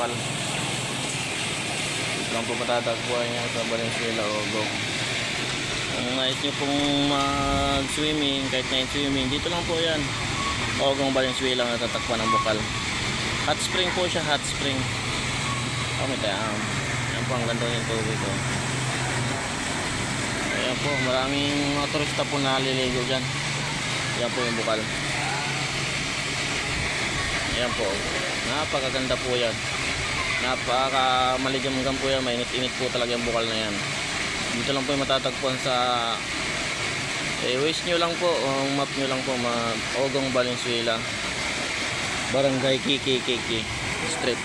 bukal. Dito lang po matatagpuan niya sa Valenzuela, Ogong. Kung nais nyo pong mag-swimming, kahit night swimming, dito lang po yan. Ogong, Valenzuela ang natatagpuan ng bukal. Hot spring po siya, hot spring. May tayo. Yan po ang ganda yung tubig ko. Ayan po, maraming mga turista po naliligo dyan. Yan po yung bukal. Ayan po, napakaganda po yan. Napaka-maligamgam po yan. Mainit-init po talaga yung bukal na yan. Dito lang po yung matatagpuan sa wish nyo lang po, map nyo lang po, Ogong, Valenzuela, Barangay Kiki Street.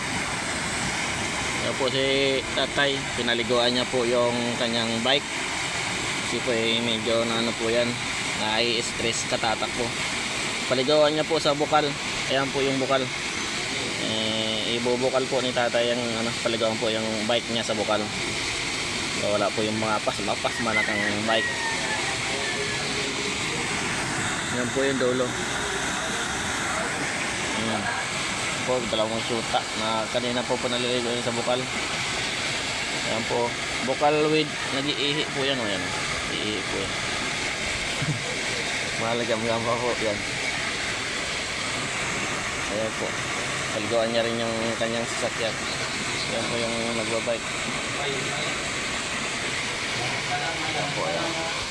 Yan po si tatay, pinaliguan niya po yung kanyang bike kasi po medyo na ano po yan, nai-stress, katatak po. Paligawan niya po sa bukal. Ayan po yung bukal. Ibubukal po ni tatay yung paligawan po yung bike niya sa bukal. So, wala po yung mga pasma nakang bike. Yan po yung dulo. Ayan po, dalawang syuta na kanina po naliligo yun sa bukal. Ayan po, bukal with nag-iihi po yan. O yan, iihi po yan. Malagam-gam pa po yan. Ayan po, paliguan niya rin yung kanyang sasakyan. Ayan po yung nagbabike. Ayan po, ayan.